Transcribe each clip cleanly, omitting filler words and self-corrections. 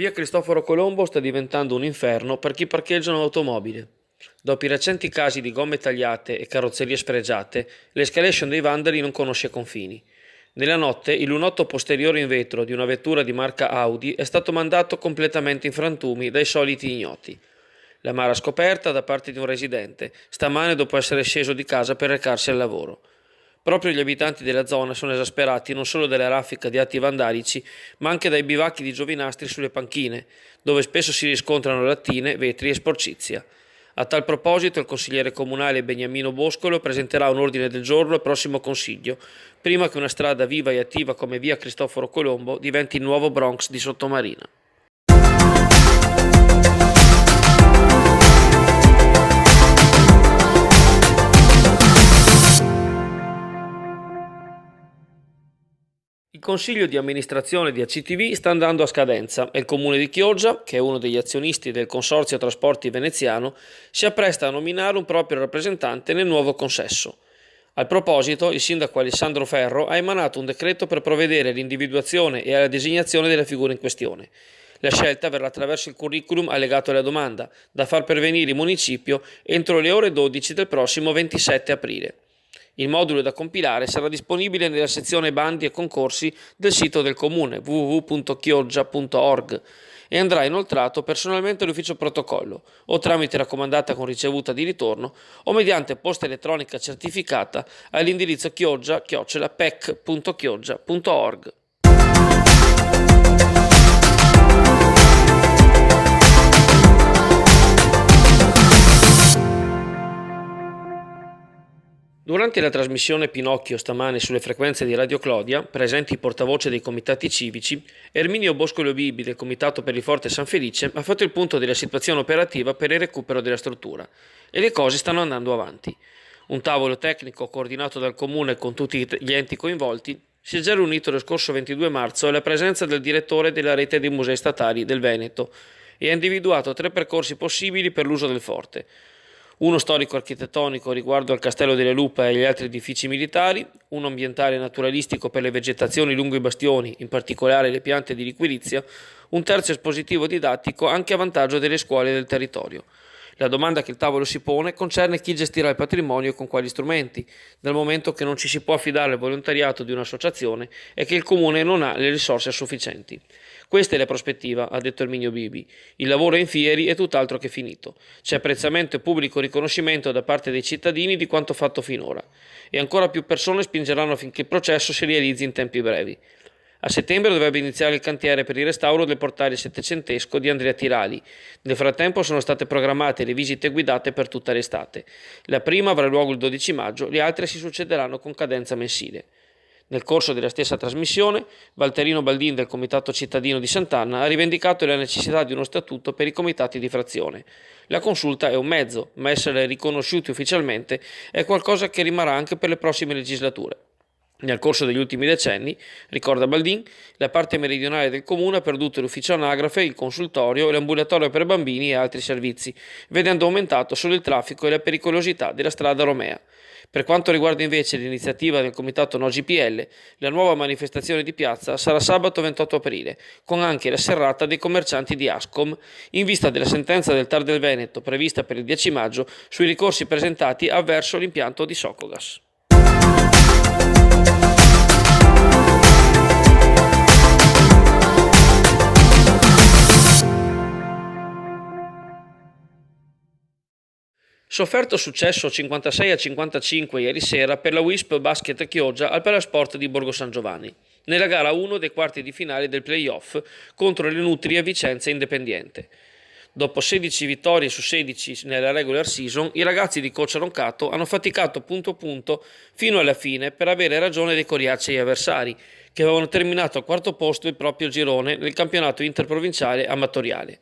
Via Cristoforo Colombo sta diventando un inferno per chi parcheggia un'automobile. Dopo i recenti casi di gomme tagliate e carrozzerie sfregiate, l'escalation dei vandali non conosce confini. Nella notte, il lunotto posteriore in vetro di una vettura di marca Audi è stato mandato completamente in frantumi dai soliti ignoti. L'amara scoperta da parte di un residente, stamane dopo essere sceso di casa per recarsi al lavoro. Proprio gli abitanti della zona sono esasperati non solo dalla raffica di atti vandalici, ma anche dai bivacchi di giovinastri sulle panchine, dove spesso si riscontrano lattine, vetri e sporcizia. A tal proposito il consigliere comunale Beniamino Boscolo presenterà un ordine del giorno al prossimo consiglio, prima che una strada viva e attiva come via Cristoforo Colombo diventi il nuovo Bronx di Sottomarina. Il consiglio di amministrazione di ACTV sta andando a scadenza e il comune di Chioggia, che è uno degli azionisti del consorzio trasporti veneziano, si appresta a nominare un proprio rappresentante nel nuovo consesso. Al proposito, il sindaco Alessandro Ferro ha emanato un decreto per provvedere all'individuazione e alla designazione della figura in questione. La scelta avverrà attraverso il curriculum allegato alla domanda, da far pervenire in municipio entro le ore 12 del prossimo 27 aprile. Il modulo da compilare sarà disponibile nella sezione bandi e concorsi del sito del comune www.chioggia.org e andrà inoltrato personalmente all'ufficio protocollo o tramite raccomandata con ricevuta di ritorno o mediante posta elettronica certificata all'indirizzo chioggia@pec.chioggia.org. Durante la trasmissione Pinocchio stamane sulle frequenze di Radio Clodia, presenti il portavoce dei comitati civici, Erminio Boscolo Bibi del Comitato per il Forte San Felice ha fatto il punto della situazione operativa per il recupero della struttura e le cose stanno andando avanti. Un tavolo tecnico coordinato dal Comune con tutti gli enti coinvolti si è già riunito lo scorso 22 marzo alla presenza del direttore della rete dei musei statali del Veneto e ha individuato 3 percorsi possibili per l'uso del forte. Uno storico-architettonico riguardo al Castello delle Lupa e agli altri edifici militari, uno ambientale e naturalistico per le vegetazioni lungo i bastioni, in particolare le piante di liquirizia, un terzo espositivo didattico anche a vantaggio delle scuole del territorio. La domanda che il tavolo si pone concerne chi gestirà il patrimonio e con quali strumenti, dal momento che non ci si può affidare al volontariato di un'associazione e che il comune non ha le risorse sufficienti. Questa è la prospettiva, ha detto Erminio Bibi. Il lavoro in fieri è tutt'altro che finito. C'è apprezzamento e pubblico riconoscimento da parte dei cittadini di quanto fatto finora. E ancora più persone spingeranno affinché il processo si realizzi in tempi brevi. A settembre dovrebbe iniziare il cantiere per il restauro del portale settecentesco di Andrea Tirali. Nel frattempo sono state programmate le visite guidate per tutta l'estate. La prima avrà luogo il 12 maggio, le altre si succederanno con cadenza mensile. Nel corso della stessa trasmissione, Valterino Baldin del Comitato Cittadino di Sant'Anna ha rivendicato la necessità di uno statuto per i comitati di frazione. La consulta è un mezzo, ma essere riconosciuti ufficialmente è qualcosa che rimarrà anche per le prossime legislature. Nel corso degli ultimi decenni, ricorda Baldin, la parte meridionale del comune ha perduto l'ufficio anagrafe, il consultorio, l'ambulatorio per bambini e altri servizi, vedendo aumentato solo il traffico e la pericolosità della strada Romea. Per quanto riguarda invece l'iniziativa del comitato No GPL, la nuova manifestazione di piazza sarà sabato 28 aprile, con anche la serrata dei commercianti di Ascom, in vista della sentenza del TAR del Veneto prevista per il 10 maggio sui ricorsi presentati avverso l'impianto di Socogas. Sofferto successo 56-55 ieri sera per la Wisp Basket Chioggia al Palasport di Borgo San Giovanni, nella gara 1 dei quarti di finale del play-off contro le Nutrie Vicenza Independiente. Dopo 16 vittorie su 16 nella regular season, i ragazzi di coach Roncato hanno faticato punto a punto fino alla fine per avere ragione dei coriacei avversari, che avevano terminato al quarto posto il proprio girone nel campionato interprovinciale amatoriale.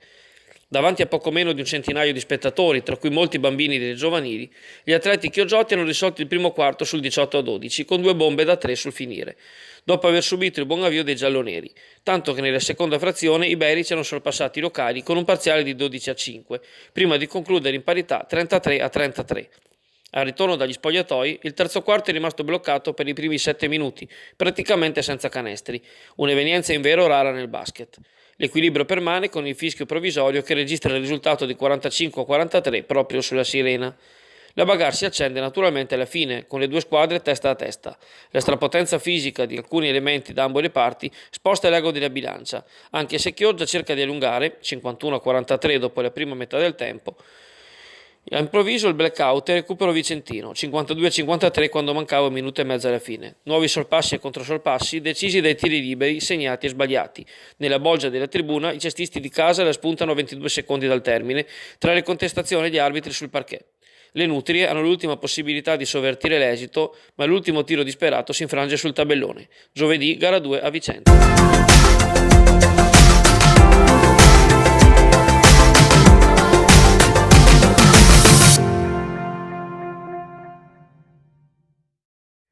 Davanti a poco meno di un centinaio di spettatori, tra cui molti bambini delle giovanili, gli atleti chioggioti hanno risolto il primo quarto sul 18-12 con 2 bombe da 3 sul finire, dopo aver subito il buon avvio dei gialloneri, tanto che nella seconda frazione i Berici hanno sorpassato i locali con un parziale di 12-5, prima di concludere in parità 33-33. Al ritorno dagli spogliatoi, il terzo quarto è rimasto bloccato per i primi 7 minuti, praticamente senza canestri, un'evenienza invero rara nel basket. L'equilibrio permane con il fischio provvisorio che registra il risultato di 45-43 proprio sulla sirena. La bagarre si accende naturalmente alla fine, con le due squadre testa a testa. La strapotenza fisica di alcuni elementi da ambo le parti sposta l'ego della bilancia, anche se Chioggia cerca di allungare, 51-43 dopo la prima metà del tempo. All'improvviso il blackout e recupero vicentino, 52-53 quando mancava un minuto e mezzo alla fine. Nuovi sorpassi e controsorpassi decisi dai tiri liberi, segnati e sbagliati. Nella bolgia della tribuna i cestisti di casa la spuntano a 22 secondi dal termine, tra le contestazioni degli arbitri sul parquet. Le Nutrie hanno l'ultima possibilità di sovvertire l'esito, ma l'ultimo tiro disperato si infrange sul tabellone. Giovedì, gara 2 a Vicenza.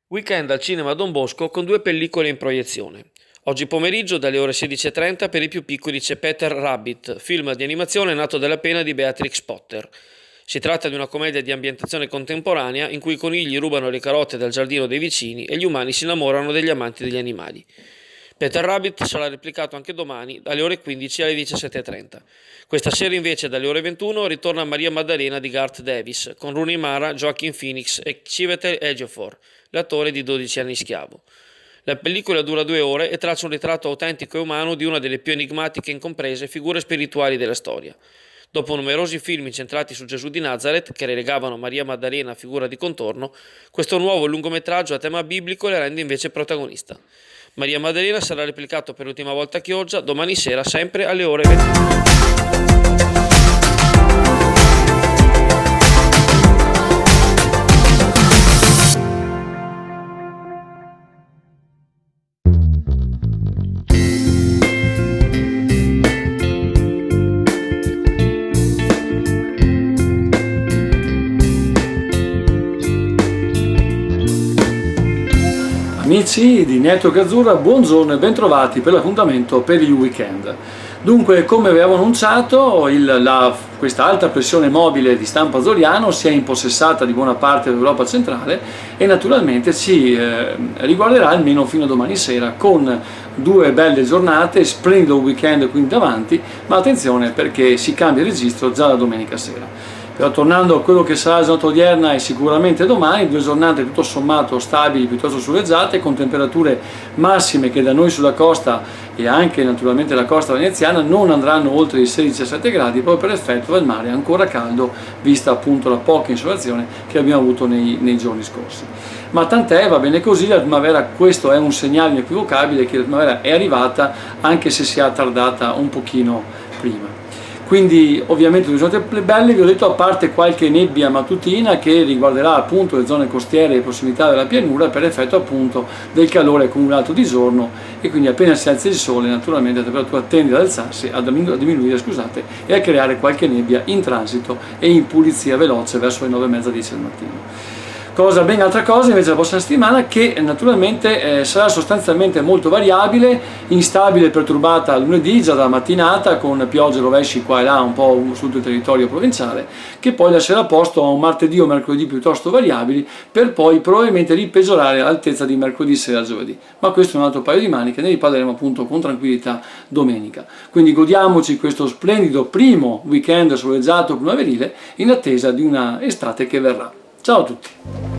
Weekend al cinema Don Bosco con 2 pellicole in proiezione. Oggi pomeriggio dalle ore 16:30 per i più piccoli c'è Peter Rabbit, film di animazione nato dalla pena di Beatrix Potter. Si tratta di una commedia di ambientazione contemporanea in cui i conigli rubano le carote dal giardino dei vicini e gli umani si innamorano degli amanti degli animali. Peter Rabbit sarà replicato anche domani dalle ore 15 alle 17:30. Questa sera invece dalle ore 21 ritorna Maria Maddalena di Garth Davis con Rooney Mara, Joaquin Phoenix e Chiwetel Ejiofor, l'attore di 12 anni schiavo. La pellicola dura 2 ore e traccia un ritratto autentico e umano di una delle più enigmatiche e incomprese figure spirituali della storia. Dopo numerosi film incentrati su Gesù di Nazareth, che relegavano Maria Maddalena a figura di contorno, questo nuovo lungometraggio a tema biblico la rende invece protagonista. Maria Maddalena sarà replicato per l'ultima volta a Chioggia domani sera sempre alle ore 20. Amici di Network Azzurra, buongiorno e bentrovati per l'appuntamento per il weekend. Dunque, come avevamo annunciato, questa alta pressione mobile di stampo azzurriano si è impossessata di buona parte dell'Europa centrale e naturalmente ci riguarderà almeno fino a domani sera con 2 belle giornate, splendido weekend quindi davanti, ma attenzione perché si cambia il registro già la domenica sera. Però tornando a quello che sarà la giornata odierna e sicuramente domani, 2 giornate tutto sommato stabili, piuttosto soleggiate, con temperature massime che da noi sulla costa e anche naturalmente la costa veneziana non andranno oltre i 16-17 gradi proprio per effetto del mare ancora caldo, vista appunto la poca insolazione che abbiamo avuto nei giorni scorsi. Ma tant'è, va bene così, la primavera, questo è un segnale inequivocabile che la primavera è arrivata anche se si è attardata un pochino prima. Quindi ovviamente 2 giornate belle, vi ho detto, a parte qualche nebbia mattutina che riguarderà appunto le zone costiere e prossimità della pianura per effetto appunto del calore accumulato di giorno, e quindi appena si alza il sole naturalmente la temperatura tende ad alzarsi, a diminuire e a creare qualche nebbia in transito e in pulizia veloce verso le 9:30-10 del mattino. Ben altra cosa invece la prossima settimana, che naturalmente sarà sostanzialmente molto variabile, instabile e perturbata lunedì già dalla mattinata con piogge e rovesci qua e là un po' su tutto il territorio provinciale, che poi lascerà posto a un martedì o mercoledì piuttosto variabili per poi probabilmente ripeggiorare all'altezza di mercoledì sera e giovedì, ma questo è un altro paio di maniche, ne riparleremo appunto con tranquillità domenica. Quindi godiamoci questo splendido primo weekend soleggiato primaverile in attesa di una estate che verrà. Ciao a tutti!